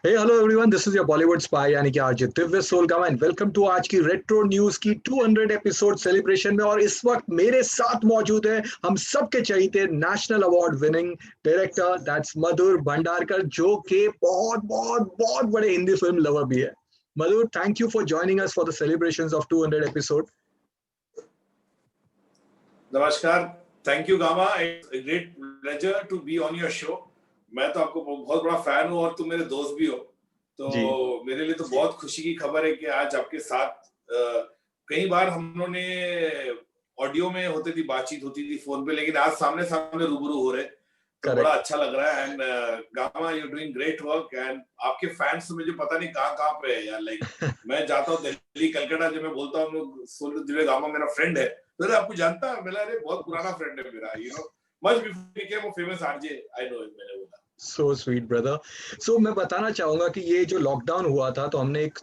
Hey, hello everyone. This is your Bollywood spy यानी कि RJ Divya Soulgama and welcome to आज की रेट्रो न्यूज की 200 एपिसोड सेलिब्रेशन में। और इस वक्त मेरे साथ मौजूद है हम सबके चहीते national award winning director that's Madhur Bhandarkar, जो कि बहुत बहुत बहुत बड़े हिंदी फिल्म लवर भी है। Madhur, thank you for joining us for the celebrations of 200 episode. नमस्कार, थैंक यू गामा, it's a great pleasure to be on your show. मैं तो आपको बहुत बड़ा फैन हूँ और तुम मेरे दोस्त भी हो, तो मेरे लिए तो बहुत खुशी की खबर है कि आज आपके साथ कई बार हम लोगों ने ऑडियो में होती थी, बातचीत होती थी फोन पे, लेकिन आज सामने सामने रूबरू हो रहे, तो बड़ा अच्छा लग रहा है। And gamma, you doing great work and आपके फैंस तो मुझे पता नहीं कहाँ पे है यार। लाइक मैं जाता हूँ दिल्ली, कलकत्ता, जब मैं बोलता हूँ सोनू दिव्य गामा मेरा फ्रेंड है, तो आपको जानता है, मेरा बहुत पुराना फ्रेंड है मेरा, you know, much before he became a famous RJ, I know him. मैंने बोला सो स्वीट ब्रदर। सो मैं बताना चाहूंगा कि ये जो लॉकडाउन हुआ था तो हमने एक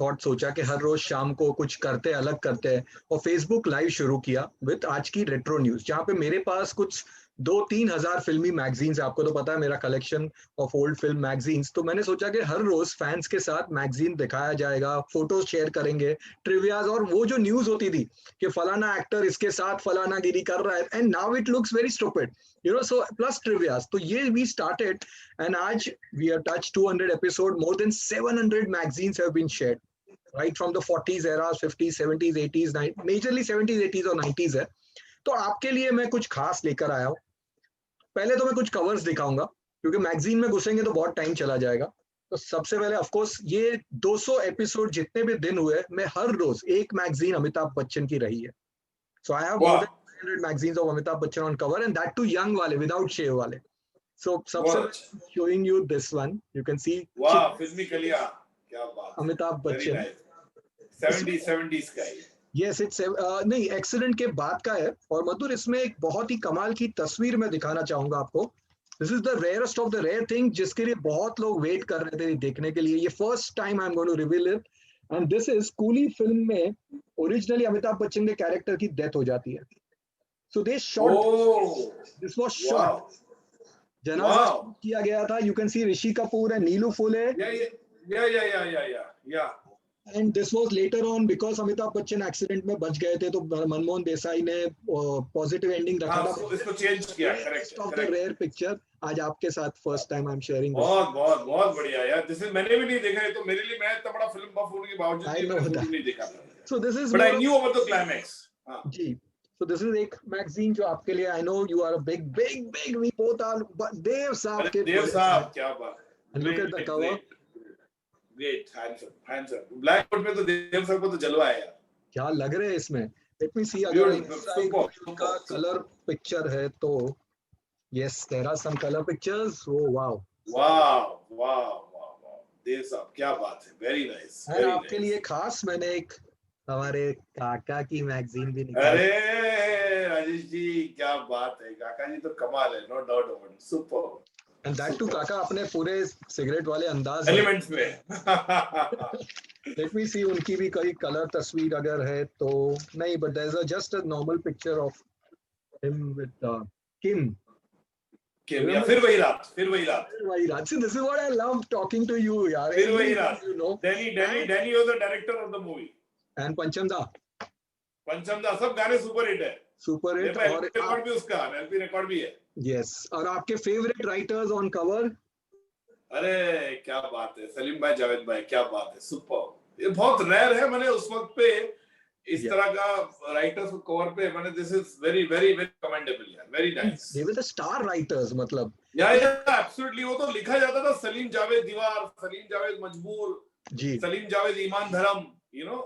थॉट सोचा कि हर रोज शाम को कुछ करते अलग करते हैं, और फेसबुक लाइव शुरू किया विद आज की रेट्रो न्यूज, जहाँ पे मेरे पास कुछ 2-3 हजार फिल्मी मैगजीन्स, आपको तो पता है मेरा collection of old film magazines. तो मैंने सोचा कि हर रोज फैंस के साथ मैगजीन दिखाया जाएगा, फोटोज शेयर करेंगे, ट्रिवियाज, और वो जो न्यूज होती थी कि फलाना एक्टर इसके साथ फलाना गिरी कर रहा है and now it looks very stupid, you know, so plus trivias, तो ये we started and आज we have touched 200 episode. More than 700 magazines have been shared right from the 40s eras, 50s, 70s, 80s, 90s, majorly 70s, 80s और 90s है। तो आपके लिए मैं कुछ खास लेकर आया हूँ। पहले तो मैं कुछ कवर्स दिखाऊंगा क्योंकि मैगजीन में घुसेंगे तो बहुत टाइम चला जाएगा। तो सबसे पहले ऑफ कोर्स ये 200 एपिसोड जितने भी दिन हुए, मैं हर रोज एक मैगजीन अमिताभ बच्चन की रही है। So I have more than 500 magazines of Amitabh Bachchan on cover, and that too young wale, without shave wale. So सबसे showing you this one, you can see. वाह, फिल्मी कलिया, क्या बात, अमिताभ बच्चन, 70s का है। Yes, it's नहीं, एक्सीडेंट के बाद का है। और मधुर, इसमें एक बहुत ही कमाल की तस्वीर मैं दिखाना चाहूंगा आपको। This is the rarest of the rare thing, जिसके लिए बहुत लोग वेट कर रहे थे देखने के लिए। ये first time I am going to reveal it, and this is Coolie film में ओरिजिनली अमिताभ बच्चन के कैरेक्टर की डेथ हो जाती है। So they shot. This was shot. जनाजा किया गया था। You can see Rishi Kapoor and Nilu Phule. Yeah. And this was later on because Amitabh Bachchan accident में बच गए थे, तो मनमोहन देसाई ने पॉजिटिव एंडिंग रखा था। इसको चेंज किया। Correct. Of the rare picture आज आपके साथ first time I am sharing. बहुत बढ़िया यार। दिस इज, मैंने भी नहीं देखा है, तो मेरे लिए, मैं इतना बड़ा फिल्म बफ होने के बावजूद मैंने नहीं देखा था। So this is, but I knew about the climax. जी। So this is एक मैगजीन जो आपके लिए, I know you are a big we both are, but देव साहब क्या बात। And look at the cover. Great, handsome. Black board में तो देव साहब को तो जलवा है यार। क्या लग रहे हैं इसमें? Let me see अगर इनका कलर पिक्चर है तो yes, there are some color pictures. Oh wow. देव साहब क्या बात है, very nice. आपके लिए खास मैंने एक हमारे काका की मैगजीन भी निकाली। अरे राजेश जी, क्या बात है, काका जी तो कमाल है, no doubt about it, super. And that too Kaka अपने पूरे सिगरेट वाले अंदाज एलिमेंट्स में। लेट मी सी उनकी भी कोई कलर तस्वीर अगर है तो नहीं, but there is just a normal picture of him with Kim. या फिर वही रात। See, this is what I love talking to you यार। फिर वही रात, you know. Danny was the director of the movie. And पंचमदा सब गाने सुपर हिट है। सुपर हिट, और रिकॉर्ड भी उसका, एलपी रिकॉर्ड भी है। यस, और आपके फेवरेट राइटर्स ऑन कवर? अरे क्या बात है, सलीम भाई, जावेद भाई, क्या बात है, सुपर। ये बहुत रेयर है, मैंने उस वक्त पे इस तरह का राइटर्स को कवर पे, मैंने, दिस इज वेरी कमेंडेबल यार, very nice. They were the star writers, मतलब या एब्सोल्युटली। वो तो लिखा जाता था सलीम जावेद दीवार, सलीम जावेद मजबूर जी, सलीम जावेद ईमान धर्म, यू नो,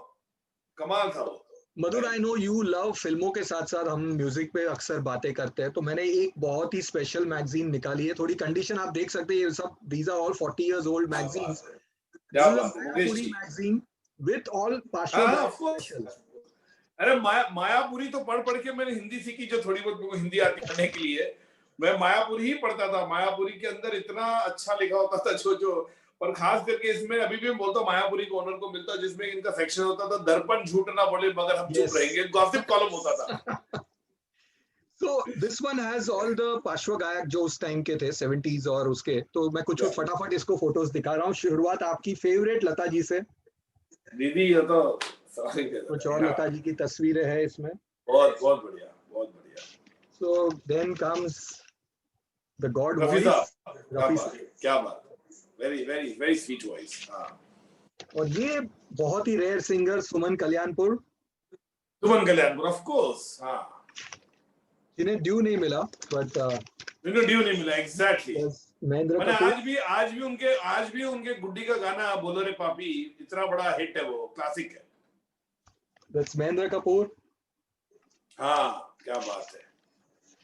कमाल था वो। मधुर, आई नो यू लव फिल्मों के साथ साथ हम म्यूजिक पे अक्सर बातें करते हैं, तो मैंने एक बहुत ही स्पेशल मैगजीन निकाली है। थोड़ी कंडीशन आप देख सकते हैं, ये सब these are all 40 years old magazines. पूरी मैगजीन विद ऑल पार्शल। अरे मायापुरी तो पढ़ के मैंने हिंदी सीखी, जो थोड़ी बहुत हिंदी आती करने के लिए मैं मायापुरी ही पढ़ता था। मायापुरी के अंदर इतना अच्छा लिखा होता था जो और खास करके इसमें अभी भी मैं बोलता हूँ, मायापुरी को ओनर को मिलता, जिसमें इनका सेक्शन होता था, दर्पण झूठ ना बोले मगर हम चुप रहेंगे, गॉसिप कॉलम होता था। So this one has all the पार्श्व गायक जो उस टाइम के थे 70s और उसके, तो मैं कुछ फटाफट इसको फोटोज दिखा रहा हूँ। शुरुआत आपकी फेवरेट लता जी से। दीदी ये तो कुछ और लता जी की तस्वीरें हैं इसमें। बहुत बहुत बढ़िया, बहुत बढ़िया। So then comes the God Rafi voice, साहब, क्या बात, very very very sweet voice. हाँ, और ये बहुत ही rare singer Suman Kalyanpur. Suman Kalyanpur of course. हाँ, जिन्हें ड्यू नहीं मिला, बट इन्हें ड्यू नहीं मिला, एग्जैक्टली। महेंद्र मैंने कपूर। आज भी उनके गुड्डी का गाना बोलो रे पापी इतना बड़ा हिट है, वो क्लासिक है। That's महेंद्र कपूर। हाँ, क्या बात है।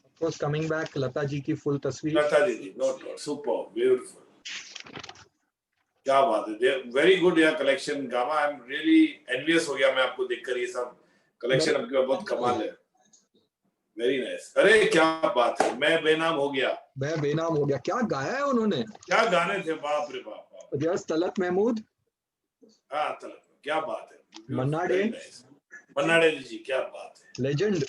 Of course, coming back, Lata ji की फुल तस्वीर। लता दीदी, नॉट सुपर ब्यूटीफुल, क्या बात है। वेरी गुड यार collection gamma. I am really envious हो गया मैं आपको देखकर। ये सब कलेक्शन आपके बहुत कमाल है। Very nice. अरे क्या बात है, मैं बेनाम हो गया। मैं बेनाम हो गया, क्या गाया है उन्होंने, क्या गाने थे, बाप रे बाप। यस, तलत महमूद। हाँ, तलत, क्या बात है। मन्ना डे, मन्ना डे जी, क्या बात है, लेजेंड।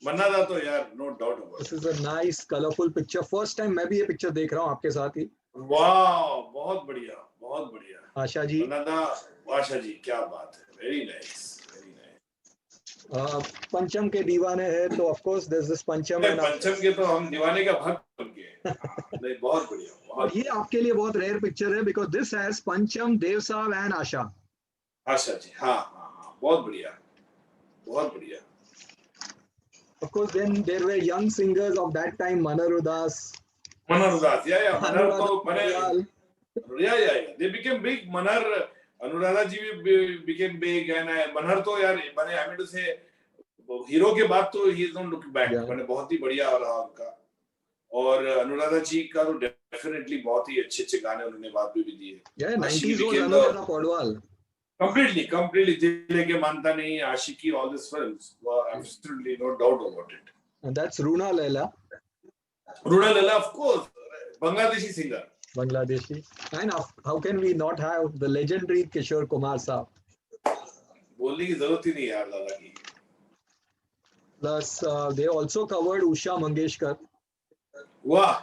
मन्ना दा तो यार no doubt about. This is a nice colourful picture. First time मैं भी ये पिक्चर देख रहा हूँ आपके साथ ही। वाह, बहुत बढ़िया, बहुत बढ़िया। आशा जी, मन्ना दा, आशा जी, क्या बात है, वेरी नाइस, वेरी नाइस। पंचम के दीवाने हैं तो ऑफ कोर्स दिस इज पंचम। पंचम के तो हम दीवाने का भक्त बन गए। नहीं, बहुत बढ़िया, बहुत। और ये आपके लिए बहुत रेयर पिक्चर है बिकॉज दिस हैज पंचम, देव साहब एंड आशा। आशा जी, हाँ हाँ हाँ, बहुत बढ़िया, बहुत बढ़िया। Of course, then there were young singers of that time, Manar Udas, yeah, Manar तो बने, Anuradha yeah, they became big. Manar, Anuradha जी भी became big, and Manar तो यार बने, I mean to say, hero के बाद तो he is not looking back, बने बहुत ही बढ़िया रहा उनका। और अनुराधा जी का तो डेफिनेटली बहुत ही अच्छे गाने उन्होंने बाद में भी दिए। Yeah, 90s was Anuradha Podwal. Completely, दिल लेके मानता नहीं, आशिकी, all these films were absolutely no doubt about it. And that's Runa Laila. Runa Laila, of course, Bangladeshi singer. Bangladeshi. And how can we not have the legendary Kishore Kumar Saab? बोलने की जरूरत ही नहीं यार दादा की। Plus, they also covered Usha Mangeshkar. वाह,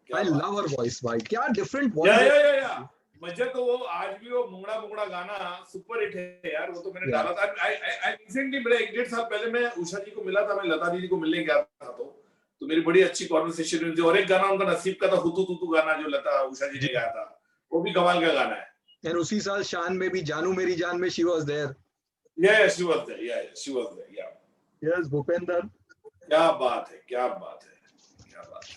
I love her voice, भाई, क्या different voice। या मुझे तो वो आज भी वो मुंगड़ा गाना सुपर हिट है यार। वो तो मैंने डाला था। आई रिसेंटली, मेरे 1.5 साल पहले मैं उषा जी को मिला था, मैं लता दीदी को मिलने गया था, तो मेरी बड़ी अच्छी कॉन्वर्सेशन हुई थी। और एक गाना उनका नसीब का था, हुतू तुतू गाना, जो लता उषा जी ने गाया था, वो भी कमाल का गाना है। और उसी साल शान में भी, जानू मेरी जान में, she was there. Yeah, she was there. Yeah, she was there. Yeah. Yes, Bhupendra. क्या बात है, क्या बात है, क्या बात है।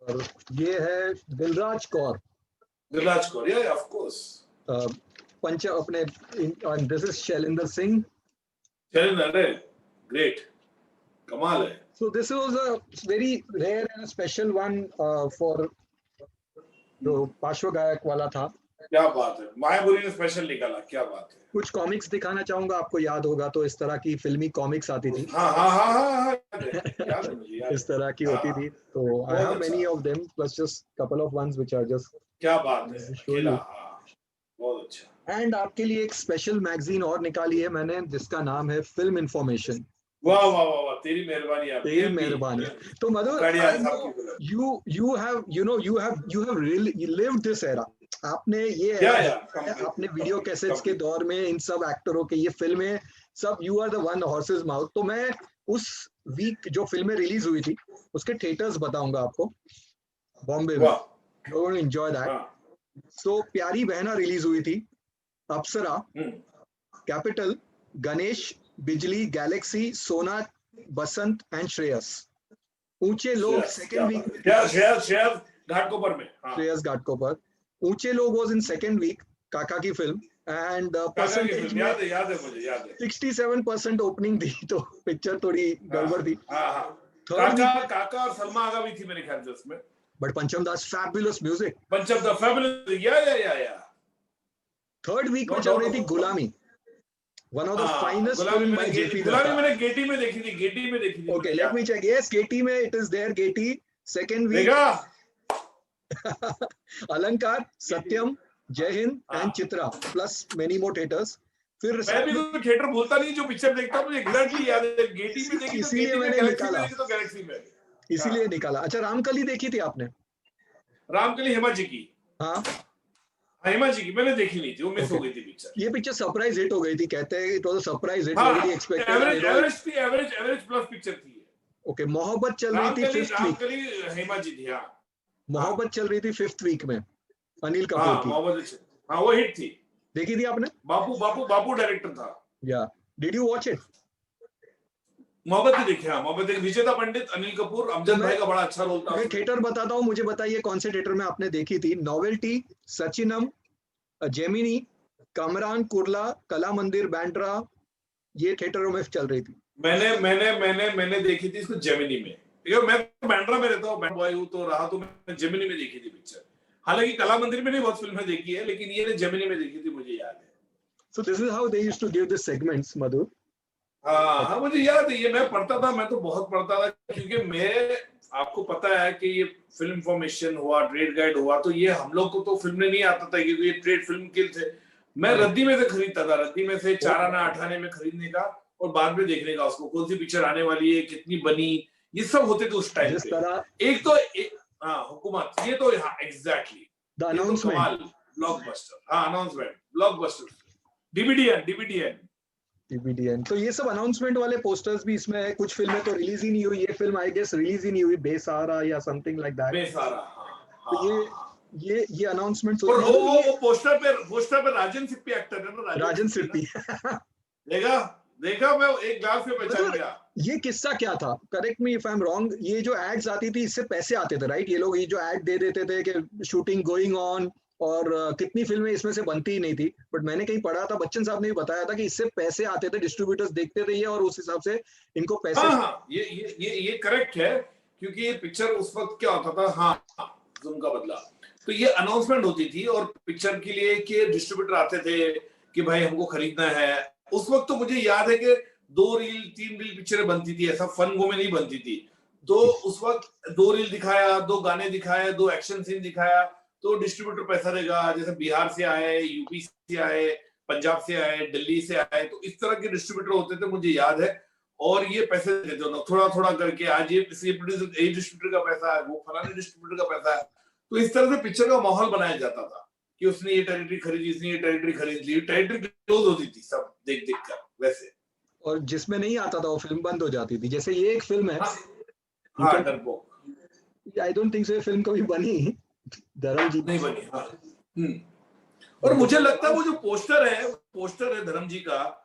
और ये है Dilraj Kaur. Dilraj Kaur, yeah, of course. पंच अपने, and this is Shailendra Singh. Shailendra, great, कमाल है। So this was a very rare and a special one for जो पार्श्व गायक वाला था। क्या बात है, मायापुरी ने स्पेशल निकाला, क्या बात है। कुछ कॉमिक्स दिखाना चाहूंगा, आपको याद होगा तो इस तरह की फिल्मी कॉमिक्स आती थी। हाँ, इस तरह की होती थी, तो I have many of them plus just couple of ones which are just। क्या बात है, अकेला, बहुत अच्छा। एंड आपके लिए एक स्पेशल मैगजीन और निकाली है मैंने, जिसका नाम है फिल्म इंफॉर्मेशन। वाह वाह वाह, तेरी मेहरबानी, तेरी मेहरबानी। तो मधुर, you have really lived this era। आपने ये आपने वीडियो कैसेट्स के दौर में इन सब एक्टरों के ये फिल्में सब, you are the one horse's mouth. तो मैं उस वीक जो फिल्में रिलीज हुई थी उसके थिएटर्स बताऊंगा आपको बॉम्बे में। You will enjoy that. So Pyari Behna release हुई थी, अप्सरा, कैपिटल, गणेश, बिजली, गैलेक्सी, सोना, बसंत एंड श्रेयस। ऊंचे लोग सेकंड वीक में, श्रेयस घाटकोपर में, श्रेयस घाटकोपर। ऊंचे लोग वाज इन सेकंड वीक, काका की फिल्म। एंड परसेंटेज में याद है मुझे, याद है 67% ओपनिंग थी, तो पिक्चर थोड़ी गड़बड़ थी। काका और सलमा आगा भी थी मेरे ख्याल से उसमें। बट पंचम दास फैबुलस म्यूजिक, पंचम दा फैबुलस, या थर्ड वीक में चल रही थी Ghulami, one of the finest film by JP Dutta. Ghulami मैंने गेटी में देखी थी। Okay, let me check. Yes, Gaiety में it is there, Gaiety second week. Alankar, Satyam, Jai Hind and Chitra plus many more theatres. फिर मैं भी कोई थिएटर भूलता नहीं, जो पिक्चर देखता हूँ मुझे एग्जैक्टली याद है। गेटी में देखी तो इसीलिए गेटी में, मैंने गैलेक्सी में निकाला, देखी तो गैलेक्सी में। इसीलिए निकाला। अच्छा, रामकली देखी थी आपने? रामकली हेमा जी की, हाँ हेमा जी की मैंने देखी नहीं थी, वो मिस हो गई थी पिक्चर। ये पिक्चर सरप्राइज हिट हो गई थी, कहते हैं it was a surprise hit, हाँ, नोबडी एक्सपेक्टेड। एवरेज एवरेज थी, एवरेज एवरेज प्लस पिक्चर थी। ओके, मोहब्बत चल रही थी रामकली, 5th वीक, रामकली हेमा जी थी। हाँ मोहब्बत चल रही थी 5th वीक में, अनिल कपूर हाँ, की। मोहम्मद, हाँ वो हिट थी। देखी थी आपने? बापू बापू बापू डायरेक्टर था। या डिड यू वॉच इट? मोहब्बत भी देखी। हाँ मोहब्बत देखी, विजेता पंडित, अनिल कपूर, अमजद भाई का बड़ा अच्छा रोल था। मैं थिएटर बताता हूँ, मुझे बताइए कौन से थिएटर में आपने देखी थी। नोवेल्टी, सचिनम, जेमिनी, कमरान कुर्ला, कला मंदिर, बैंड्रा, ये थिएटरों में चल रही थी। मैंने देखी थी इसको जेमिनी में, क्योंकि मैं बैंड्रा में रहता हूँ, बैंड बॉय हूँ, तो रहा तो मैं जेमिनी में देखी थी पिक्चर। हालांकि कला मंदिर में नहीं बहुत फिल्में देखी है, लेकिन ये जेमिनी में देखी थी, मुझे याद है। So this is how they used to give the segments, Madhu. हाँ हाँ मुझे याद है, ये मैं पढ़ता था, मैं तो बहुत पढ़ता था, क्योंकि मेरे, आपको पता है कि ये फिल्म इंफॉर्मेशन हुआ, ट्रेड गाइड हुआ, तो ये हम लोग को तो फिल्म में नहीं आता था, क्योंकि ये ट्रेड फिल्म के थे। मैं रद्दी में से खरीदता था, रद्दी में से 4 आना 8 आने में खरीदने का, और बाद में देखने का उसको, कौन सी पिक्चर आने वाली है, कितनी बनी, ये सब होते थे उस टाइम पे। एक तो हाँ हुकूमत, ये तो हाँ एग्जैक्टली, द अनाउंसमेंट, ब्लॉकबस्टर, हाँ अनाउंसमेंट, ब्लॉकबस्टर, डीवीडीएन। तो ये सब अनाउंसमेंट वाले पोस्टर्स भी इसमें है। कुछ फिल्में तो रिलीज ही नहीं हुई, ये फिल्म आई गेस रिलीज ही नहीं हुई, बेसहारा या समथिंग लाइक दैट। बेसहारा, तो ये अनाउंसमेंट। और वो पोस्टर पे राजन सिप्पी एक्टर है ना, राजन सिप्पी। देखा मैं एक बार से पहचान गया। ये किस्सा क्या था, correct me if I am wrong, ये जो एड्स आती थी इससे पैसे आते थे, राइट? ये लोग ये जो एड दे देते थे कि शूटिंग गोइंग ऑन, और कितनी फिल्में इसमें से बनती ही नहीं थी, बट मैंने कहीं पढ़ा था, बच्चन साहब ने भी बताया था कि इससे पैसे आते थे, डिस्ट्रीब्यूटर्स देखते थे ये, और उस हिसाब से इनको पैसे। हाँ, ये करेक्ट है, क्योंकि ये पिक्चर उस वक्त क्या होता था, हाँ जुल्म का बदला, तो ये अनाउंसमेंट होती थी, और पिक्चर के लिए कि डिस्ट्रीब्यूटर आते थे कि भाई हमको खरीदना है। उस वक्त तो मुझे याद है कि 2 रील 3 रील पिक्चरें बनती थी, ऐसा फन गो में नहीं बनती थी। तो उस वक्त 2 रील दिखाया, 2 गाने दिखाए, 2 एक्शन सीन दिखाया, तो डिस्ट्रीब्यूटर पैसा देगा। जैसे बिहार से आए, यूपी से आए, पंजाब से आए, दिल्ली से आए, तो इस तरह के डिस्ट्रीब्यूटर होते थे, मुझे याद है। और ये पैसे देते थे थोड़ा थोड़ा करके, आज ये डिस्ट्रीब्यूटर का पैसा है, वो फलाने डिस्ट्रीब्यूटर का पैसा है। तो इस तरह से पिक्चर का माहौल बनाया जाता था कि उसने ये टेरिटरी खरीदी, इसने ये टेरिटरी खरीद ली, टेरिटरी क्लोज होती थी सब देख देख कर वैसे। और जिसमें नहीं आता था वो फिल्म बंद हो जाती थी। जैसे ये एक फिल्म है, हाँ डरपोक, आई डोंट थिंक सो ये फिल्म कभी बनी, धर्म जी नहीं बनी। हाँ और मुझे लगता है वो जो पोस्टर है धर्म जी का,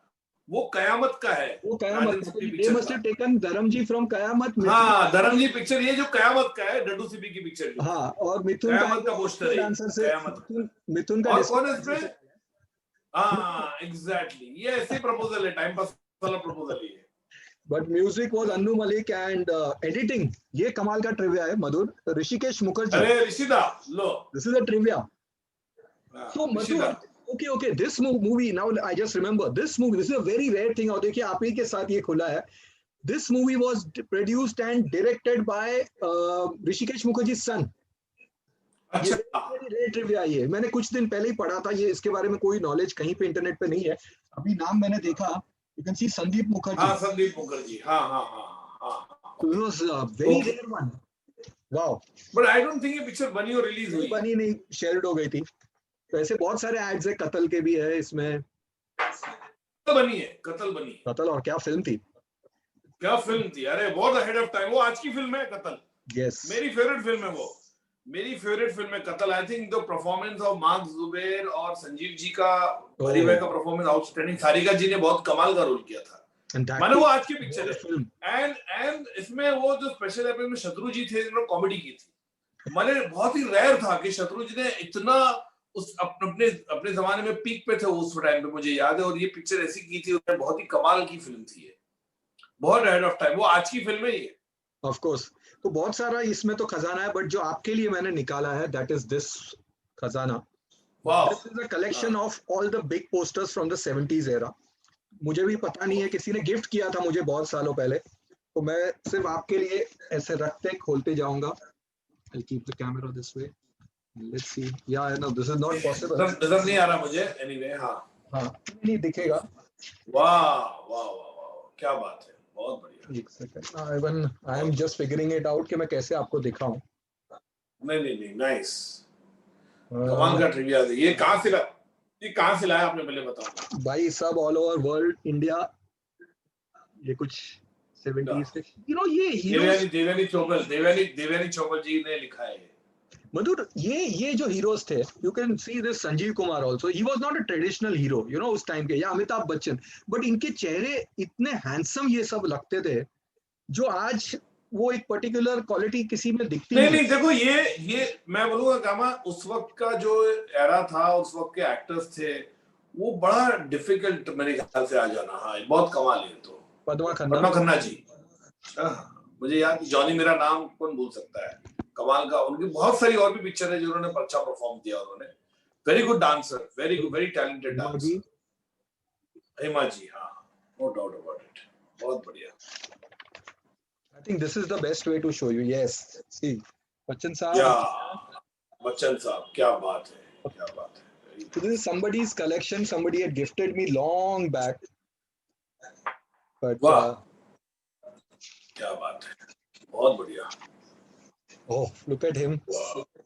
वो कयामत का है। वो कयामत, they must have taken धर्म जी from कयामत। हाँ धर्म जी पिक्चर, ये जो कयामत का है, डड्डू सिपी की पिक्चर। हाँ, और मिथुन का पोस्टर है, आंसर से मिथुन का, और कौन है इसमें? हाँ एग्जैक्टली, ये ऐसे प्रपोजल है, टाइम पास वाला प्रपोजल ही है। But music was Annu Malik and editing, ये कमाल का ट्रिविया है मधुर, ऋषिकेश मुखर्जी। अरे ऋषिदा लो, this is a trivia. So Madhur, okay, this movie, now I just remember this movie, this is a very rare thing, और देखिए आप ही के साथ ये खुला है। This movie was produced and directed by Rishikesh मुखर्जी's son। अच्छा, very rare trivia ये, मैंने कुछ दिन पहले ही पढ़ा था, ये इसके बारे में कोई नॉलेज कहीं पे इंटरनेट पे नहीं है। अभी नाम मैंने देखा, you can see Sandeep Mukherjee. हाँ संदीप मुखर्जी, हाँ। So it was a very rare one। Wow। But I don't think ये पिक्चर बनी और रिलीज हुई। बनी नहीं, शेयर्ड हो गई थी। वैसे बहुत सारे एड्स है, कत्ल के भी है इसमें। कत्ल बनी। कत्ल, और क्या फिल्म थी, अरे बहुत अहेड ऑफ टाइम। वो आज की फिल्म है कत्ल। यस, मेरी फेवरेट फिल्म है वो, मेरी फेवरेट फिल्म है कत्ल। I think the performance of mark Zubair और संजीव जी का, हरी भाई का परफॉर्मेंस आउटस्टैंडिंग। सारिका जी ने बहुत कमाल का रोल किया था। मैंने वो आज की पिक्चर है। एंड इसमें वो जो स्पेशल एपिसोड में शत्रु जी थे, जिन्होंने कॉमेडी की थी। मैंने बहुत ही रेयर था कि शत्रु जी ने इतना उस अपने जमाने में पीक पे थे उस टाइम पे, मुझे याद है। और ये पिक्चर ऐसी की थी, बहुत ही कमाल की फिल्म थी ये, बहुत अहेड ऑफ टाइम। वो आज की फिल्म है ये, ऑफ कोर्स। तो बहुत सारा इसमें तो खजाना है, बट जो आपके लिए मैंने निकाला है, दैट इज दिस खजाना। This is a collection of all the big posters from the 70s era. मुझे भी पता नहीं है, किसी ने गिफ्ट किया था मुझे बहुत सालों पहले, तो मैं सिर्फ आपके लिए ऐसे रखते खोलते जाऊंगा। I'll keep the camera this way. Let's see. Yeah, no, this is not possible. नजर नहीं आ रहा मुझे। Anyway, हाँ नहीं दिखेगा। वाह वाह वाह वाह, क्या बात है, बहुत बढ़िया। एक second, even I am just figuring it out कि मैं कैसे आपको दिखाऊं। नहीं नहीं नहीं, नाइस, कमाल का ट्रिविया है। ये कहाँ से लाया आपने, पहले बताओ। भाई सब ऑल ओवर वर्ल्ड, इंडिया, ये कुछ 70s के, ये हीरोज। देवयानी चोपल जी ने लिखा है ये। मधुर, ये जो हीरोज थे, you can see this Sanjeev Kumar also, he was not a traditional hero उस टाइम के, या अमिताभ बच्चन, बट इनके चेहरे इतने हैंडसम ये सब लगते थे, जो आज वो एक पर्टिकुलर क्वालिटी किसी में दिखती नहीं नहीं। नहीं, देखो ये मैं बोलूंगा गामा, उस वक्त का जो एरा था, उस वक्त के एक्टर्स थे, वो बड़ा डिफिकल्ट मेरे ख्याल से आ जाना। हाँ, बहुत कमाल है। तो पद्मा खन्ना, पद्मा खन्ना जी, मुझे याद, जॉनी मेरा नाम कौन भूल सकता है, कमाल का। उनकी बहुत सारी और भी पिक्चर है जो उन्होंने अच्छा परफॉर्म किया। उन्होंने very good dancer, very good, very talented dancer. Hema ji, हाँ, नो डाउट अबाउट इट, बहुत बढ़िया। I think this is the best way to show you. Yes, see, Bachchan साहब। या बच्चन साहब, क्या बात है, क्या बात है। So this is somebody's collection. Somebody had gifted me long back, but क्या बात है, बहुत बढ़िया। oh, look at him.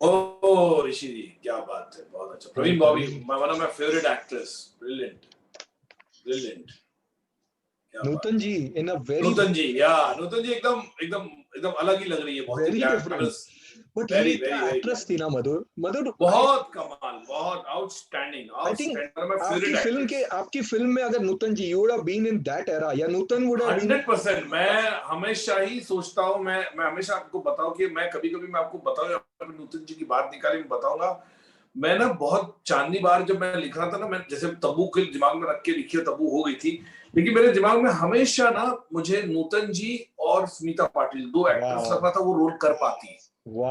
ओह ऋषि जी, क्या बात है, बहुत अच्छा। Praveen Bobby, one of my favorite actress, brilliant, brilliant। Nutan ji in a very नूतन जी, या नूतन जी एकदम एकदम एकदम अलग ही लग रही है, बहुत very different. But ये क्या एक्ट्रेस थी ना मधुर, बहुत कमाल, बहुत आउटस्टैंडिंग। I think आपकी फिल्म में अगर नूतन जी, you would have been in that era, या नूतन would have been 100%। मैं हमेशा ही सोचता हूँ, मैं हमेशा आपको बताऊं कि मैं कभी-कभी मैं आपको बताऊं, नूतन जी की बात निकाली, मैं बताऊंगा। मैं ना बहुत चांदनी बार जब मैं लिख रहा था ना, मैं जैसे तब्बू के दिमाग में रख के लिखी, तब्बू हो गई थी, लेकिन मेरे दिमाग में हमेशा ना मुझे नूतन जी और स्मिता पाटिल, दो एक्ट्रेस लग रहा था वो रोल कर पाती।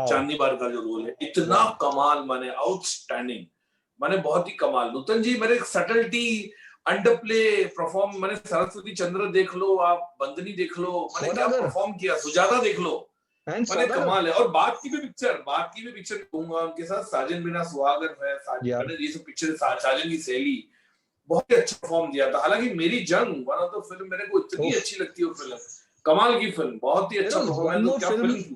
चांदनी बार का जो रोल है, इतना कमाल, माने आउटस्टैंडिंग, माने बहुत ही कमाल। नूतन जी मेरे सटलिटी, अंडरप्ले परफॉर्म, मैंने सरस्वती चंद्र देख लो, आप बंदनी देख लो, मैंने क्या परफॉर्म किया, सुजाता देख लो, मैंने कमाल है। और बात की भी पिक्चर कहूंगा उनके साथ, साजन बिना सुहागन है, मैंने ये सब पिक्चर, साजन की सहेली, बहुत ही अच्छा परफॉर्म किया था। हालांकि मेरी जंग वन ऑफ द फिल्म मेरे को इतनी अच्छी लगती है, वो फिल्म कमाल की फिल्म, बहुत ही अच्छा परफॉर्मेंस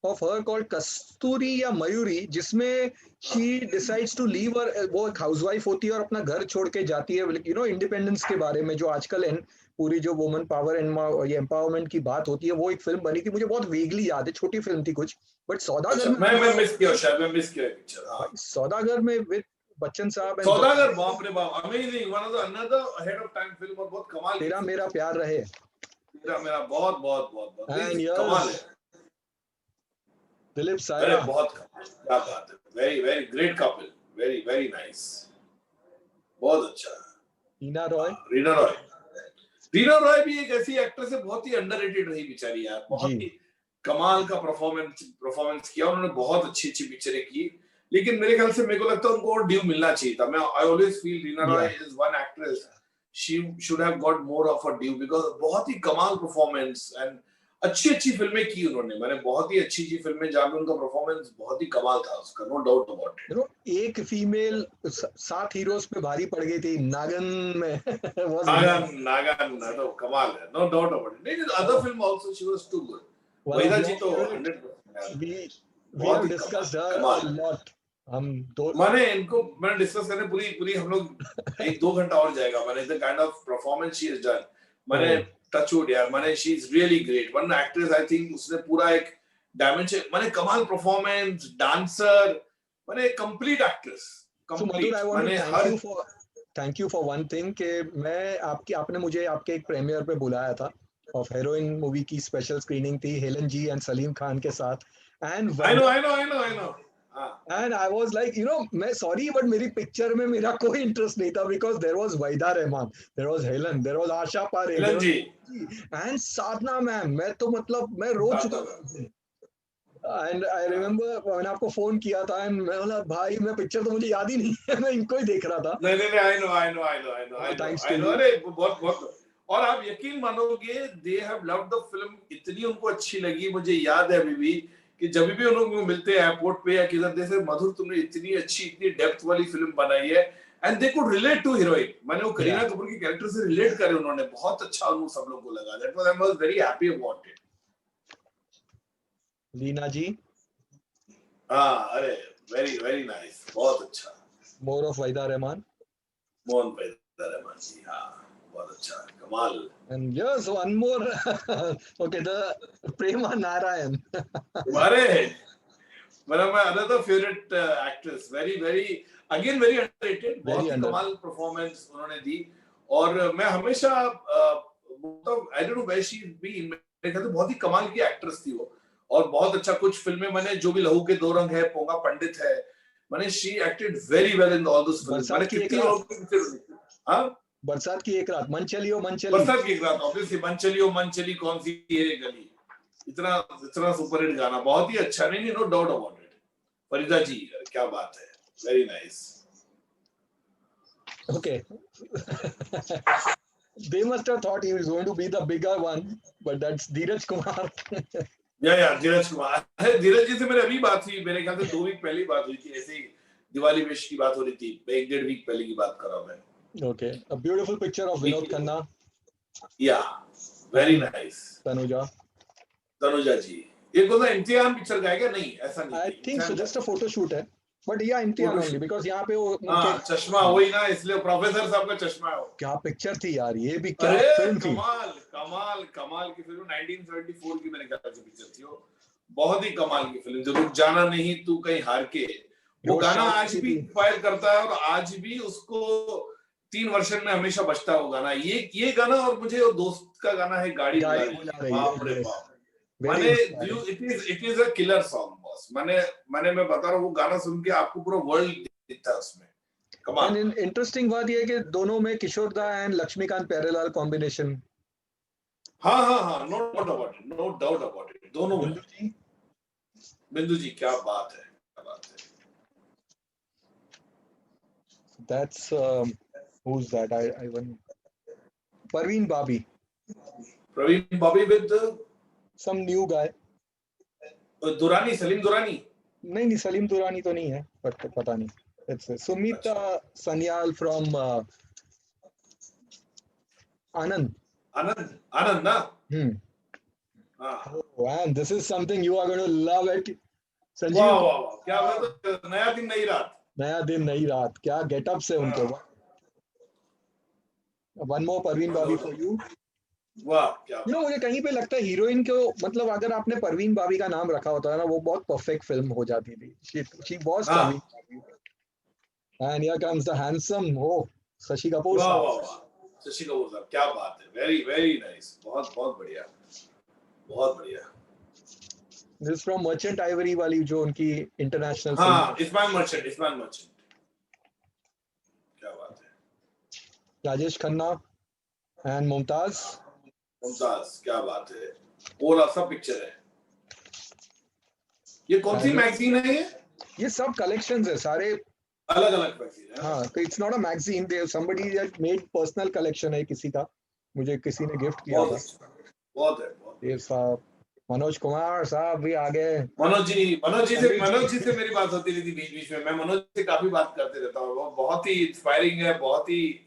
of her called कस्तूरी या मयूरी, जिसमें she decides to leave her, वो एक हाउसवाइफ होती है और अपना घर छोड़ के जाती है, इंडिपेंडेंस के बारे में, जो आजकल पूरी जो वुमेन पावर एंड एम्पावरमेंट की बात होती है, वो एक फिल्म बनी थी, मुझे बहुत वेगली याद है, छोटी फिल्म थी कुछ, बट सौदागर में मैं मिस किया, शायद मैं मिस किया पिक्चर। हाँ, सौदागर में विद बच्चन साहब, सौदागर, बाप रे बाप, amazing, one of the another ahead of time film, और बहुत कमाल। तेरा मेरा प्यार रहे, तेरा मेरा, बहुत बहुत बहुत बहुत कमाल है। दिलीप सायरा, बहुत क्या बात है, very very great couple, very very nice, बहुत अच्छा। रीना रॉय भी एक ऐसी एक्ट्रेस है, बहुत ही अंडररेटेड रही बेचारी यार, बहुत ही कमाल का परफॉर्मेंस किया उन्होंने, बहुत अच्छी पिक्चरें की, लेकिन मेरे ख्याल से, मेरे को लगता है उनको और ड्यू मिलना चाहिए था। मैं I always feel Reena Roy is one actress, she should have got more of a due, because बहुत ही कमाल परफॉर्मेंस एंड अच्छी फिल्में की उन्होंने, मैंने बहुत ही अच्छी फिल्में जहाँ पे उनका परफॉर्मेंस बहुत ही कमाल था उसका, नो डाउट अबाउट इट। एक फीमेल 7 हीरोज पे भारी पड़ गई थी नागन में। नागन तो कमाल है, नो डाउट अबाउट इट। नहीं, other film also she was too good. Waheeda ji तो 100%। We have discussed her a lot. मैंने डिस्कस करने पूरी हम लोग 1-2 घंटा और जाएगा। मैंने the kind of performance she has done, मैंने टचवुड यार, मैंने she is really great, one actress I think, उसने पूरा एक डायमेंशन, मैंने कमाल परफॉर्मेंस, डांसर, मैंने कंप्लीट एक्ट्रेस, कंप्लीट। मैंने her thank you for one thing कि आपने मुझे आपके एक प्रीमियर पे बुलाया था, ऑफ हेरोइन मूवी की स्पेशल स्क्रीनिंग थी, हेलन जी एंड सलीम खान के साथ, and I know and I was like, मैं sorry but मेरी पिक्चर में मेरा कोई इंटरेस्ट नहीं था, because there was Waheeda Rehman, there was Helen, there was Asha Parekh and Sadhana ma'am, मैं तो मतलब मैं रो चुका था। एंड आई रिमेम्बर मैंने आपको फोन किया था, एंड मैं बोला भाई, मैं पिक्चर तो मुझे याद ही नहीं है, मैं इनको ही देख रहा था। नहीं, आई नो, अरे बहुत। और आप यकीन मानोगे, they have loved the film, इतनी उनको अच्छी लगी, मुझे याद है अभी भी, कि जब भी उन लोग मिलते हैं एयरपोर्ट पे या किधर, जैसे मधुर तुमने इतनी अच्छी, इतनी डेप्थ वाली फिल्म बनाई है, and they could relate to heroine. मैंने वो करीना Yeah. कपूर की कैरेक्टर से रिलेट करे उन्होंने, बहुत अच्छा उन सब लोगों को लगा. That was, I was very happy about it. Leena जी, हाँ, अरे very very nice, बहुत अच्छा. more of Waida Rahman. Mohan पैदा रहमान जी, हाँ, बहुत अच्छा, कमाल. And yes, one more. Okay, the Prema Narayan. तुम्हारे another favorite actress, very very again very underrated, बहुत ही कमाल performance उन्होंने दी. और मैं हमेशा I don't know where she's been, मेरे ख्याल से बहुत ही कमाल की एक्ट्रेस थी वो, और बहुत अच्छा कुछ फिल्में मैंने, जो भी लहू के दो रंग है, पोंगा पंडित है, मैंने she acted very well in all those films. मैंने कितनी और पिक्चर, हाँ, बरसात की एक रात, मन चलियो मन चली, बरसात की एक रात, ऑब्वियसली मन चलियो मन चली, कौन सी है गली, इतना सुपर हिट गाना, बहुत ही अच्छा. नहीं, no doubt about it. Farida ji, क्या बात है, very nice. Okay. They must have thought he was going to be the bigger one, but that's Dheeraj Kumar. या धीरज कुमार. धीरज जी से मेरी अभी बात हुई, मेरे ख्याल से 2 वीक पहले बात हुई थी, ऐसे ही दिवाली विश की बात हो रही थी, 1-1.5 वीक पहले की बात कर रहा हूं मैं. Okay, a beautiful picture of Vinod Khanna. या वेरी नाइस. तनुजा जी, ये कौन सा इम्तिहान पिक्चर का है क्या? नहीं, ऐसा नहीं. I think so, just a photo shoot है. But yeah, इम्तिहान only because यहाँ पे वो चश्मा वही ना, इसलिए प्रोफेसर साहब का चश्मा है वो. क्या पिक्चर थी यार, ये भी क्या फिल्म थी. कमाल की फिल्म, 1974 की मेरे ख्याल से पिक्चर थी वो, बहुत ही कमाल की फिल्म. जो रुक जाना नहीं तू कहीं हार के, वो गाना आज भी इंस्पायर करता है, और आज भी उसको 3 वर्षन में हमेशा बजता है वो गाना. ये गाना, और मुझे वो दोस्त का गाना है, गाड़ी बुला रही है, बाप रे बाप. माने it is a killer song boss. मैं बता रहा हूँ, वो गाना सुन के आपको पूरा वर्ल्ड दिखता है उसमें. कमाल. इंटरेस्टिंग बात ये है कि दोनों में किशोर दा एंड लक्ष्मीकांत प्यारेलाल कॉम्बिनेशन. हाँ, नो डाउट अबाउट इट. दोनों में. बिंदु जी, क्या बात है. That's who's that? I Parveen Babi with some new guy. Durrani, Salim Durrani. नहीं, सलीम दुरानी तो नहीं है, but पता नहीं. It's Sumita Sanyal from Anand ना. Oh, and this is something you are going to love it. Sanjeev. वाह, क्या बात है. नया दिन नई रात, क्या गेटअप से उनके. One more Parveen Babi for you. वाह, क्या. मुझे कहीं पे लगता है हीरोइन को, मतलब अगर आपने परवीन बाबी का नाम रखा होता है ना, वो बहुत परफेक्ट फिल्म हो जाती थी. She was Parveen Babi. And here comes the handsome Shashi Kapoor साहब. वाह, शशि कपूर साहब, क्या बात है. Very very nice. बहुत बढ़िया. This is from Merchant Ivory वाली, जो उनकी इंटरनेशनल. हाँ, इस्माइल मर्चेंट. क्या बात है. राजेश खन्ना एंड मुमताज, क्या बात है. और सब पिक्चर है. ये कौन सी मैगजीन है ये सब कलेक्शंस है, सारे अलग मैगजीन है. हाँ, it's not a magazine, they somebody had made personal collection है किसी का, मुझे किसी ने गिफ्ट किया था. बहुत है. ये साहब मनोज कुमार साहब भी आ गए. मनोज जी से मेरी बात होती रहती बीच में. मैं मनोज से काफी बात करते रहता हूँ. वो बहुत ही इंस्पायरिंग है, बहुत ही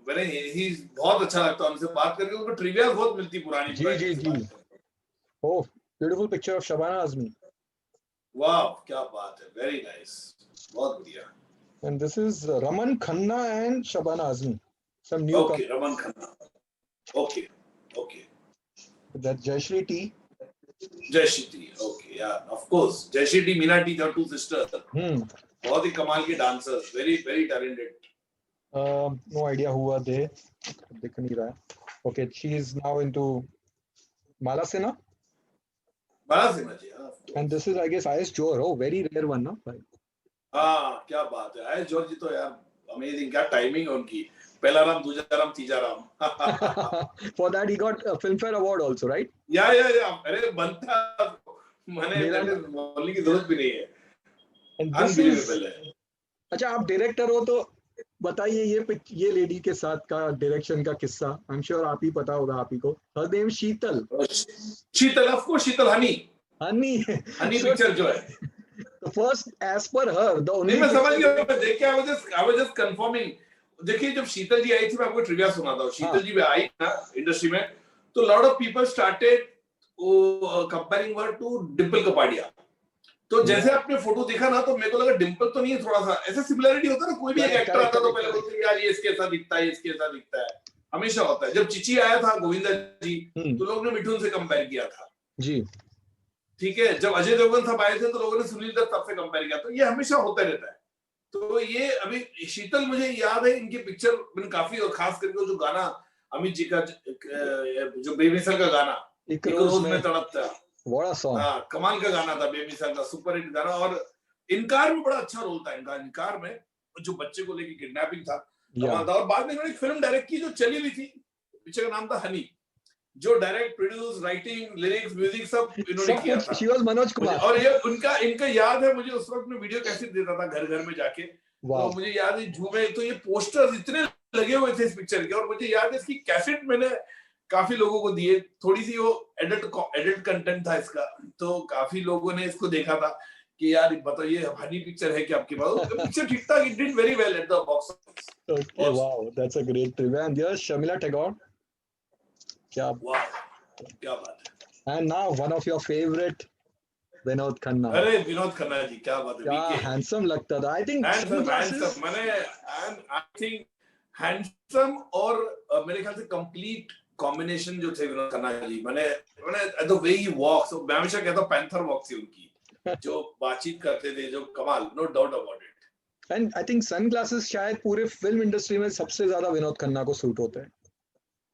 बहुत अच्छा लगता है उनसे बात करके. उनको ट्रिविया बहुत मिलती पुरानी. जी. Oh, beautiful picture of Shabana Azmi. वाह, क्या बात है. Very nice. बहुत बढ़िया. And this is Raman Khanna and Shabana Azmi. Some new. Okay, Raman Khanna. Okay. That Jayashree T. Okay, yeah, of course. Jayashree T, Meena T, her 2 sisters. बहुत ही कमाल की dancers, very very talented. No idea who are they. दिख नहीं रहा है. Okay, she is now into Mala Sinha. Ji. And this is, I guess, IS Jor. Oh, very rare one, ना भाई. हाँ, क्या बात है. IS Jor जी तो यार amazing. क्या timing है उनकी. पहला राम, दूसरा राम, तीसरा Ram. For that he got a Filmfare Award also, right? Yeah. अरे बनता, मैंने बोलने की जरूरत भी नहीं है. Unbelievable है. अच्छा, आप डायरेक्टर हो तो बताइए ये लेडी के साथ का डायरेक्शन का किस्सा. आई एम श्योर आप ही पता होगा आप ही को. Her name Sheetal, of course, Sheetal Honey picture जो है. first, as per her, the only नहीं मैं समझ गया, मैं देख के I was just confirming. देखिए जब शीतल जी आई थी, मैं आपको ट्रिविया सुनाता हूँ. शीतल जी भी आई ना इंडस्ट्री में, तो lot of people started comparing her to Dimple Kapadia. तो जैसे आपने फोटो देखा ना, तो मेरे को लगा डिम्पल तो नहीं है, थोड़ा सा ऐसा सिमिलरिटी होता है ना. कोई भी एक एक्टर आता तो पहले बोलते हैं यार ये इसके ऐसा दिखता है, इसके ऐसा दिखता है, हमेशा होता है. जब चिची आया था गोविंदा जी, तो लोगों ने मिठुन से कंपेयर किया था जी. ठीक है. जब अजय देवगन साहब आए थे तो लोगों ने सुनील दत्त साहब से कंपेयर किया. तो ये हमेशा होता रहता है. तो ये अभी शीतल, मुझे याद है इनकी पिक्चर मैंने काफी, और खास करके जो गाना अमित जी का जो बेमिसाल का गाना एक रोज में तड़पता, बड़ा सॉन्ग, हाँ कमाल का गाना था, बेमिसाल का सुपर हिट गाना. और इनकार में बड़ा अच्छा रोल था इनका. इनकार में जो बच्चे को लेके किडनैपिंग था, कमाल था. और बाद में इन्होंने एक फिल्म डायरेक्ट की जो चली हुई थी, पिक्चर का नाम था हनी, जो direct, produce, writing, lyrics, music सब इन्होंने किया था. She was Manoj Kumar. और ये इनका याद है मुझे, उस वक्त में वीडियो कैसेट देता था घर घर में जाके. तो मुझे याद है झूमे, तो ये पोस्टर्स इतने लगे हुए थे इस पिक्चर के. और मुझे याद है इसकी कैसेट मैंने काफी लोगों को दिए. थोड़ी सी वो एडल्ट कंटेंट था इसका, तो काफी लोगों ने इसको देखा था कि यार बताओ ये हनी पिक्चर है कि आपके पास. पिक्चर ठीक ठाक, it did very well at the box office. Okay, wow, that's a great trivia. And yes, Sharmila Tagore, क्या बात है. And now one of your favourite, Vinod Khanna. अरे विनोद खन्ना जी, क्या बात है. क्या हैंडसम लगता था. I think handsome, I think handsome, और मेरे ख्याल से कंप्लीट कॉम्बिनेशन जो थे विनोद खन्ना जी. मैंने द वे ही वॉक्स, मैं हमेशा कहता हूं पैंथर वॉक थी उनकी, जो बातचीत करते थे, जो कमाल, no doubt about it. And I think sunglasses शायद पूरे फिल्म इंडस्ट्री में सबसे ज्यादा विनोद खन्ना को सूट होते हैं.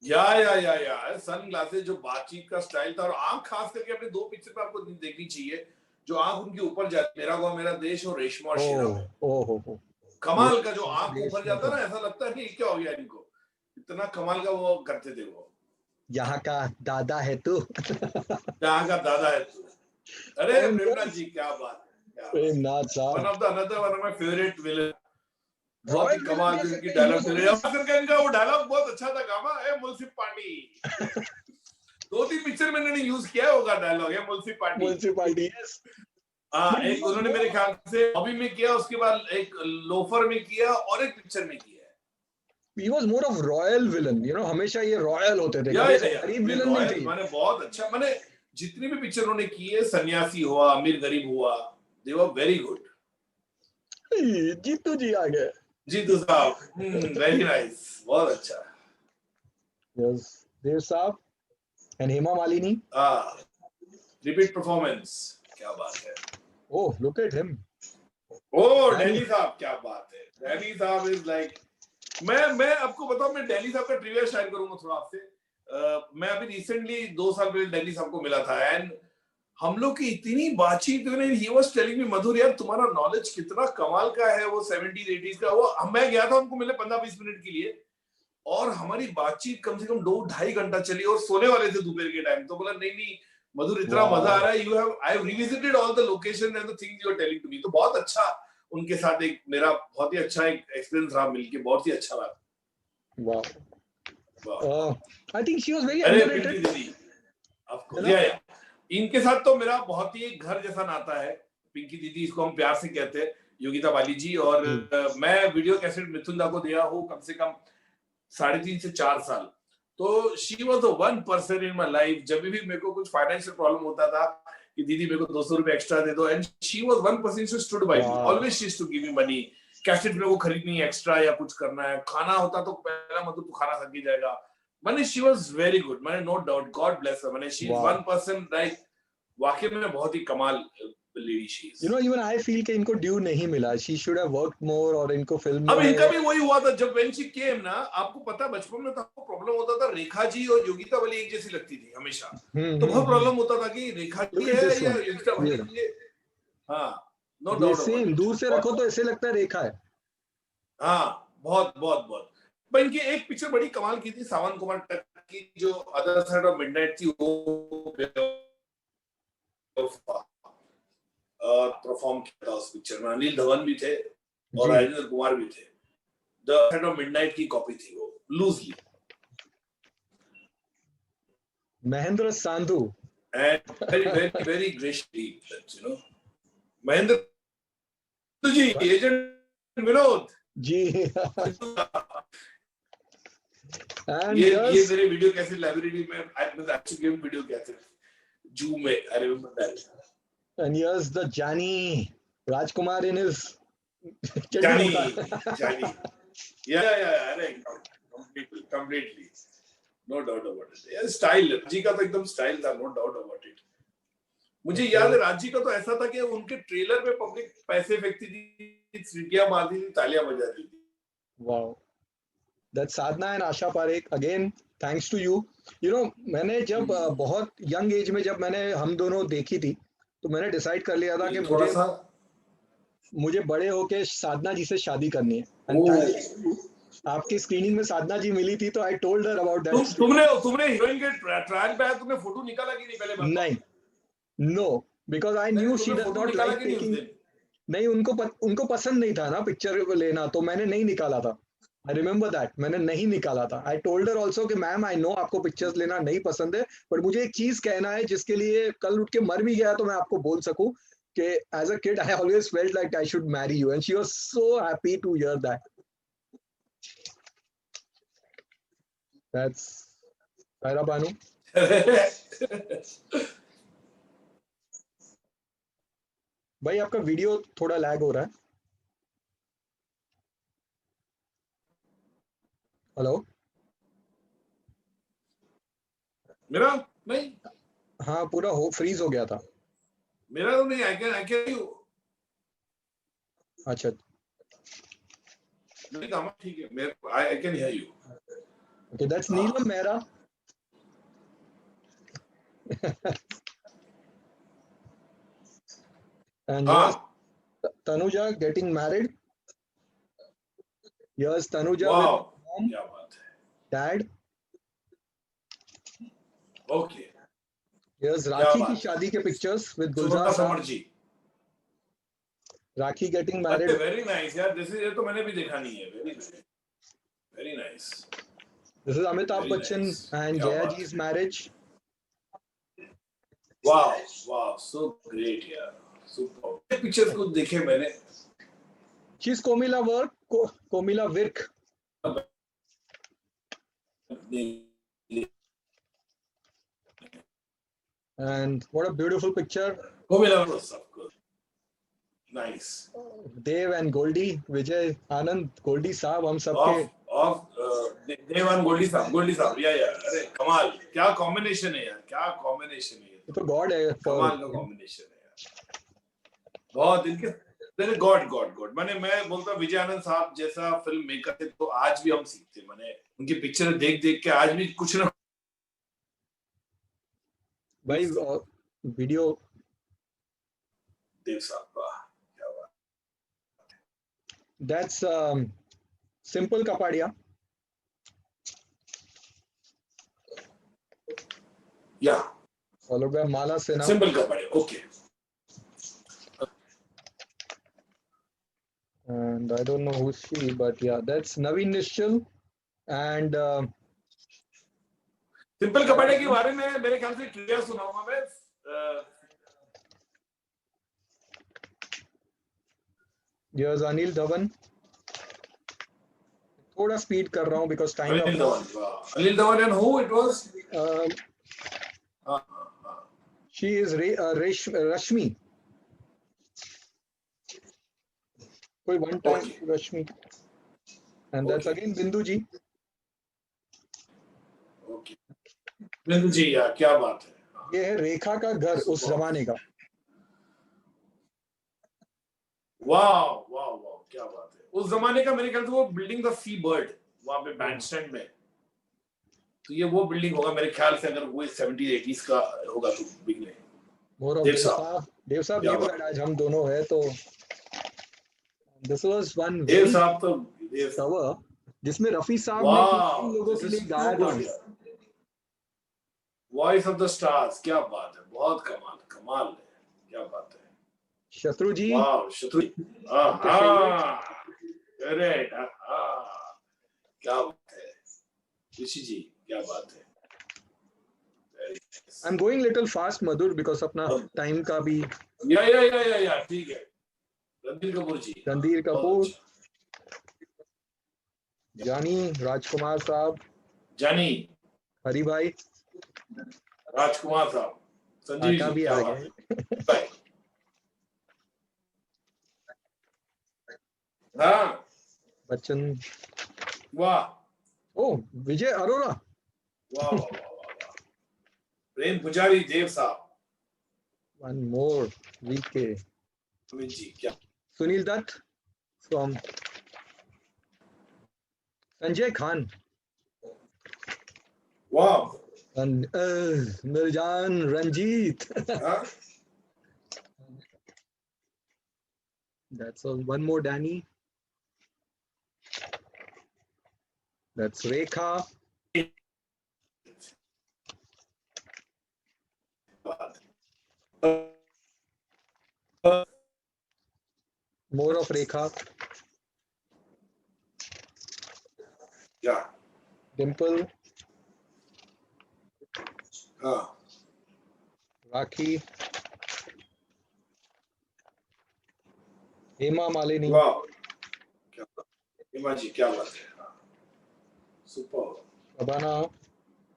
या सनग्लासेस, जो बातचीत का स्टाइल था, और आंख खास करके अपने दो पिक्चर पे आपको देखनी चाहिए, जो आंख उनके ऊपर जाती, मेरा गांव मेरा देश और रेशमा और शीरा. कमाल का जो आंख ऊपर जाता ना, ऐसा लगता है कि क्या हो गया इनको, इतना कमाल का वो करते थे. वो यहाँ का दादा है तू. यहाँ का दादा है तू. अरे प्रेमनाथ जी, क्या बात है. प्रेमनाथ साहब, one of my favourite villain. बहुत ही कमाल की डायलॉग थे. इनका वो डायलॉग बहुत अच्छा था, गामा ए मुल्सी पार्टी. 2-3 पिक्चर में इन्होंने यूज किया होगा डायलॉग, है मुल्सी पार्टी. एक उन्होंने मेरे ख्याल से हॉबी में किया, उसके बाद एक लोफर में किया, और एक पिक्चर में किया. He was more of royal villain, you know, हमेशा ये रॉयल होते थे. गरीब विलन नहीं थे. मैंने बहुत अच्छा, मैंने जितनी भी पिक्चर उन्होंने की है, सन्यासी हुआ, अमीर गरीब हुआ, they were very good. Jitu जी आ गए. जीतू साहब, वेरी नाइस, बहुत अच्छा. Yes, देव साहब and Hema Malini. Repeat performance, क्या बात है. Oh, look at him. Danny साहब, क्या बात है. डैनी साहब इज लाइक, मैं आपको बताऊं, मैं डैनी साहब का ट्रिविया शेयर करूंगा थोड़ा आपसे. मैं अभी रिसेंटली 2 साल पहले डैनी साहब को मिला था, एंड हम लोग की इतनी बातचीत हुई. ही वाज टेलिंग मी, मधुर यार तुम्हारा नॉलेज कितना कमाल का है, वो 70s 80s का. वो मैं गया था उनको मिले 15-20 मिनट के लिए, और हमारी बातचीत कम से कम 2-2.5 घंटा चली, और सोने वाले थे दोपहर के टाइम. तो बोला नहीं मधुर, इतना मजा आ रहा है, I have revisited all the location and the things you are telling to me. तो बहुत अच्छा उनके साथ एक मेरा बहुत ही अच्छा एक एक्सपीरियंस रहा, मिलके बहुत ही अच्छा रहा. वाह. I think she was very underrated. Of course, yeah. इनके साथ तो मेरा बहुत ही घर जैसा नाता है. पिंकी दीदी, इसको हम प्यार से कहते हैं, योगिता बाली जी. और मैं वीडियो कैसेट मिथुन दा को दिया हूँ कम से कम 3.5 से 4 साल. तो she was the one person in my life. जब भी मेरे को कुछ फाइनेंशियल प्रॉब्लम होता था कि दीदी मेरे को 200 रुपए एक्स्ट्रा दे दो, and she was one person who stood by me. Always she used to give me money. Cassette मेरे को खरीदनी है एक्स्ट्रा, या कुछ करना है, खाना होता तो पहला मतलब तू खाना खा के जाएगा. मैंने शी वाज वेरी गुड, मैंने नो डाउट, गॉड ब्लेस हर. मैंने she is one person like, वाकई में बहुत ही कमाल lady she is. You know, even I feel कि इनको ड्यू नहीं मिला. She should have worked more, और इनको फिल्म अब इनका भी वही हुआ था जब when she came ना. आपको पता बचपन में तो आपको प्रॉब्लम होता था, रेखा जी और योगिता वाली एक जैसी लगती थी हमेशा. तो बहुत प्रॉब्लम होता था कि रेखा जी है या योगिता वाली है. हाँ, नो डाउट. सेम, दूर से रखो तो ऐसे लगता है रेखा है. हाँ, बहुत बहुत बहुत. पर इनकी एक पिक्चर बड़ी कमाल की थी, सावन कुमार टक की, जो अदर साइड ऑफ मिडनाइट थी, वो परफॉर्म किया था उस पिक्चर में. अनिल धवन भी थे और राजेंद्र कुमार भी थे. द साइड ऑफ मिडनाइट की कॉपी थी वो, loosely. Mahendra Sandhu and very very very graciously, you know, Mahendra तो जी एजेंट विनोद जी। And ये yes, मेरे वीडियो कैसे लाइब्रेरी में एक्चुअली गेम वीडियो कैसे जू में I remember that and yes, the Johnny Rajkumar in his चड्डी जानी उतार। जानी या अरे completely no doubt about it यार स्टाइल राजी का तो एकदम स्टाइल था no doubt about it मुझे याद है राजी का तो ऐसा था कि उनके ट्रेलर में पब्लिक पैसे फेंकती थी सीटियां मारती थी तालियां बजाती थी Wow, that's Sadhna and Asha Parekh again. Thanks to you. You know, मैंने जब बहुत यंग एज में जब मैंने हम दोनों देखी थी, तो मैंने डिसाइड कर लिया था कि थोड़ा सा मुझे बड़े होके साधना जी से शादी करनी है। And आपकी स्क्रीनिंग में साधना जी मिली थी, तो I told her about that. तुमने हीरोइन के ट्रायल पे तुमने फोटो निकाला कि नहीं पहले नहीं, no, because I knew she does not like taking. नहीं, उनको पसंद नहीं था ना पिक्चर लेना, तो मैंने नहीं निकाला था। आई रिमेम्बर दैट, मैंने नहीं निकाला था। आई टोल्ड हर ऑल्सो कि मैम आई नो आपको पिक्चर्स लेना नहीं पसंद है, बट मुझे एक चीज कहना है जिसके लिए कल उठ के मर भी गया तो मैं आपको बोल सकूं कि as a kid I always felt like I should marry you, and she was so happy to hear that. That's Saira Banu. भाई आपका वीडियो थोड़ा लैग हो रहा है। हेलो, मेरा नहीं, हाँ पूरा फ्रीज हो गया था। मेरा तो नहीं, आई कैन यू। अच्छा नहीं काम ठीक है, मैं I can hear you. Okay, that's Neelam Mehra. And yes, Tanuja getting married. Yes, Tanuja wow with mom, क्या बात है, dad. ओके Yes, क्या Rakhi बात की है, शादी के pictures with सुनोटा Gulzar समर साहब. जी। Rakhi getting अरे married. वेरी नाइस यार, ये तो मैंने भी देखा नहीं है। Very nice. This is Amitabh Very Bachchan nice. and क्या Jaya बात Ji's है। marriage. Wow wow so great यार, सुपर। पिक्चर्स को देखे मैंने। She's Komila Virk. Komila Virk. And what a beautiful picture. Comilla was of course nice. Dev and Goldie, Vijay Anand, Goldie साहब हम सबके देवान गोल्डी साहब या अरे कमाल, क्या कॉम्बिनेशन है यार, क्या कॉम्बिनेशन है ये तो गॉड है, कमाल का कॉम्बिनेशन है यार, बहुत इनके गॉड मैं बोलता विजय आनंद साहब जैसा फिल्म मेकर थे तो आज भी हम सीखते, मैंने उनकी पिक्चर देख के आज भी कुछ ना भाई वीडियो देव साहब का क्या बात। That's Simple Kapadia. Yeah. Followed by Mala Sinha. Simple Kapadia. Okay. And I don't know who's she, but yeah, that's Naveen Nishchal and Simple Kapadia के बारे में मेरे ख्याल से ट्रिविया सुनाऊंगा मैं। Here's Anil Dhawan. थोड़ा स्पीड कर रहा हूँ because time Anil Dhawan and who it was? She is Rashmi. कोई one time Okay. Rashmi. And that's again Bindu ji. Okay. बिंदु जी यार क्या बात है। ये है रेखा का घर उस जमाने का। वाह वाह वाह क्या बात है, उस जमाने का मेरे ख्याल से वो बिल्डिंग द सी बर्ड वहां पे बैंड स्टैंड में, तो ये वो बिल्डिंग होगा मेरे ख्याल से, अगर वो 70s 80s का होगा तो बिगने। देव साहब न्यू दैट आज हम दोनों है तो दिस वाज वन देव साहब तो कवर जिसमें रफी साहब ने लोगों के लिए गाया था वॉइस ऑफ द स्टार्स। क्या बात है, बहुत कमाल है, क्या बात है। शत्रु जी, वाह शत्रु, करेक्ट, क्या बात है ऋषि जी, क्या बात है। आई am going little fast Madhur because अपना टाइम का भी या ठीक है, रणबीर कपूर जी। रणबीर बहुत कपूर, अच्छा। जानी, राजकुमार साहब, जानी, हरी भाई, राजकुमार साहब, संजीव काका जी, भी क्या आ बात गए। है भाई। हाँ, बच्चन, वाह ओ विजय अरोरा, वाह वाह वाह वाह वाह। प्रेम पुजारी देव साहब, one more VK, Amit ji क्या। सुनील दत्त फ्रॉम, संजय खान, वाह। मिर्जान रंजीत, हाँ, that's all. One more Danny, that's Rekha, बात more of Rekha, क्या। Dimple, हाँ, Rakhi, Hema Malini, वाह, क्या बात है। हिमा जी क्या बात है। हाँ, super. Shabana,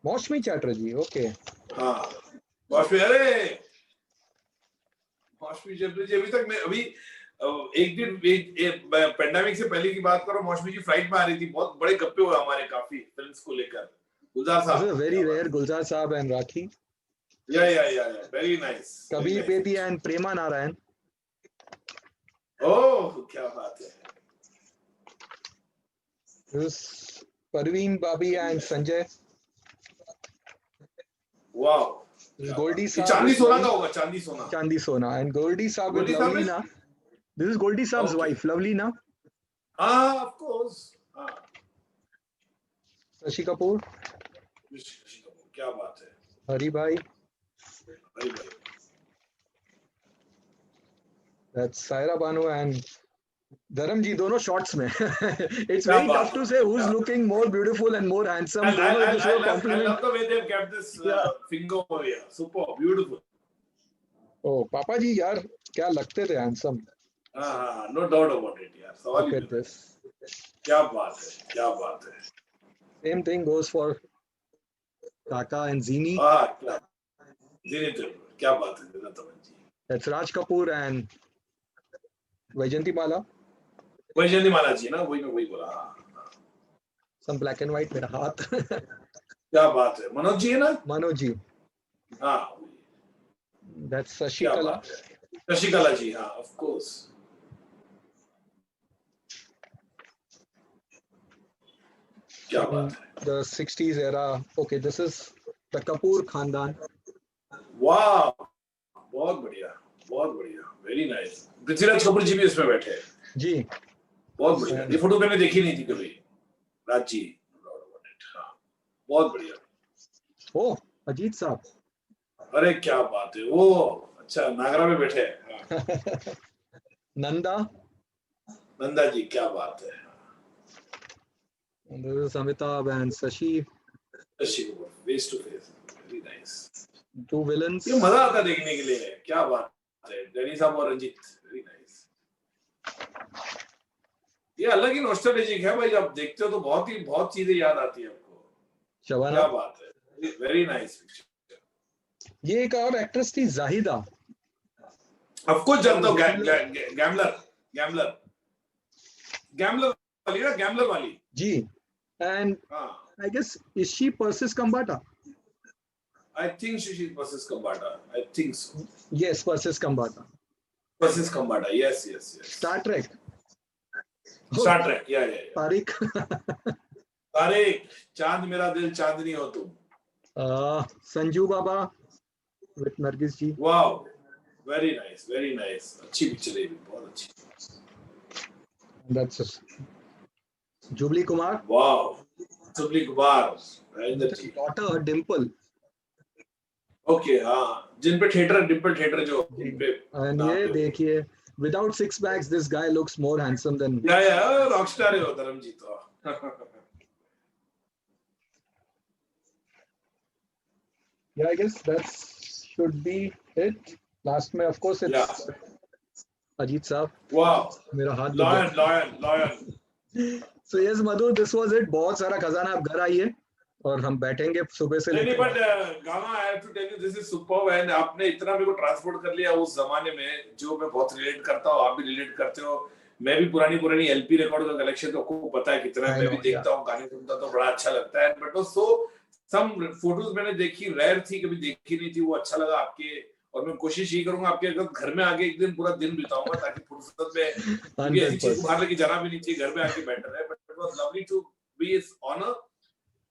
Maushmi Chatterjee, okay. हाँ, मौसमी, अरे मौसमी चटर्जी जी, अभी तक मैं अभी एक दिन पेंडेमिक से पहले की बात करो, मौसमी जी फ्लाइट में आ रही थी, बहुत बड़े गप्पे हुए हमारे काफी फिल्म्स को लेकर। गुलजार This is साहब very क्या rare, बात Gulzar Saab and Rakhi, है। या very nice, very Kabir Bedi nice. and Prema Narayan, ओह क्या बात है। this is Parveen Babi and Sanjay, वाह, this is क्या Goldie बात। ये Saab चांदी with सोना का Lovely, होगा, चांदी सोना। Chandi Sona, and Goldie Saab with Goldy साहब में, Lovelina. This is Goldie Saab's okay, wife, Lovelina, हाँ ऑफ कोर्स, हाँ। Shashi Kapoor, ऋषि कपूर, क्या बात है। Hari Bhai, अरे भाई, that's Saira Banu and Dharam ji, दोनों shots में. It's क्या very tough बात to है, say who's क्या। looking more beautiful and more handsome. दोनों एक दूसरे को I compliment. love the way they've kept this Yeah. finger over here. Super, beautiful. Oh, पापा जी यार क्या लगते थे handsome. हाँ, no doubt about it यार, सवाल Look ही at नहीं। this. क्या बात है, क्या बात है। Same thing goes for Kaka and Zini. हाँ, क्या जीने तो, क्या बात है जीना तमन जी। That's Raj Kapoor and Vaijayanti Mala. Vaijayanti माला जी ना, वही मैं वही बोला। हाँ, Some black and white मेरा हाथ. क्या बात है, मनोज जी है ना। Manoj ji. हाँ, That's Shashi क्या Kala. बात है। शशिकला जी, हाँ ऑफ कोर्स। क्या From बात है। the 60s era. Okay, this is the Kapoor Khandan. वाह, बहुत बढ़िया, बहुत बढ़िया, वेरी नाइस। पृथ्वीराज कपूर जी भी इसमें बैठे हैं। जी. बहुत बढ़िया, ये फोटो मैंने देखी नहीं थी कभी। राज जी, हाँ, बहुत बढ़िया। Oh, अजीत साहब. अरे क्या बात है, वो अच्छा नागरा में बैठे हैं। हाँ। नंदा. नंदा जी, क्या बात है। And this is Amitabh and Shashi. Shashi Kapoor, face to face, very nice. Two villains. ये मजा आता है देखने के लिए, क्या बात है। डैनी साहब और रंजीत, वेरी नाइस। ये अलग ही नॉस्टैल्जिक है भाई, जब देखते हो तो बहुत चीजें याद आती है आपको। शबाना. क्या बात है, वेरी नाइस पिक्चर। ये एक और एक्ट्रेस थी जाहिदा. ऑफ कोर्स जानता हूँ, गैम्बलर गैम्बलर गैम्बलर वाली ना, गैम्बलर वाली जी. And हाँ। I guess is she Persis Kambata? I think she is Persis Kambata. I think so. Yes, Persis Kambata. Persis Kambata. Yes. Star Trek. Star Trek. Yeah. Tariq. Tariq, चांद मेरा दिल चांदनी हो तुम. Sanju Baba with Nargis ji. Wow. Very nice. अच्छी picture है, बहुत अच्छी. That's Jubilee Kumar. Wow. Jubilee Kumar. Daughter Dimple. Okay, हाँ, जिन पे डिम्पल थिएटर जो And ये देखिए, without six packs, this guy looks more handsome than. Yeah, rockstar है वो धर्मजीत तो. Yeah, I guess that should be it. Last में, of course, it's अजीत साहब, वाह, मेरा हाथ lion lion lion. So yes Madhu, this was it. बहुत सारा खजाना। आप घर आइए और हम बैठेंगे सुबह से नहीं लेकर। But Gama, I have to tell you this is superb, and आपने इतना मेरे को ट्रांसपोर्ट कर लिया उस जमाने में जो मैं बहुत रिलेट करता हूँ, आप भी रिलेट करते हो। मैं भी पुरानी एलपी रिकॉर्ड का कलेक्शन, तो आपको पता है कितना, आई मैं नो, भी या देखता हूँ, गाने सुनता तो बड़ा अच्छा लगता है। बट सो सम फोटोज मैंने देखी, रेयर थी, कभी देखी नहीं थी, वो अच्छा लगा आपके। और मैं कोशिश ये करूंगा आपके अगर घर में आके एक दिन पूरा दिन बिताऊंगा, ताकि फुर्सत में, क्योंकि ऐसी चीज को 100%। बाहर लेके जाना भी नहीं चाहिए, घर में आके बेटर है। But it was lovely to be is honour,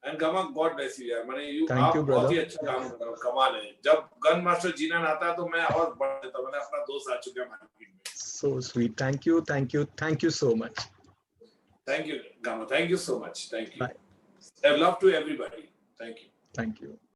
and Gama god bless you यार। मैंने थैंक यू आप बहुत ब्रदर। ही अच्छा काम कर रहे हो, कमाल है। जब गन मास्टर जीना आता है तो मैं और बढ़ देता, मैंने अपना दोस्त आ चुका है मार्केट में। So sweet. Thank you, thank you, thank you so much. Thank you Gama, thank you so much, thank you. Bye. I love to everybody, thank you। Thank you.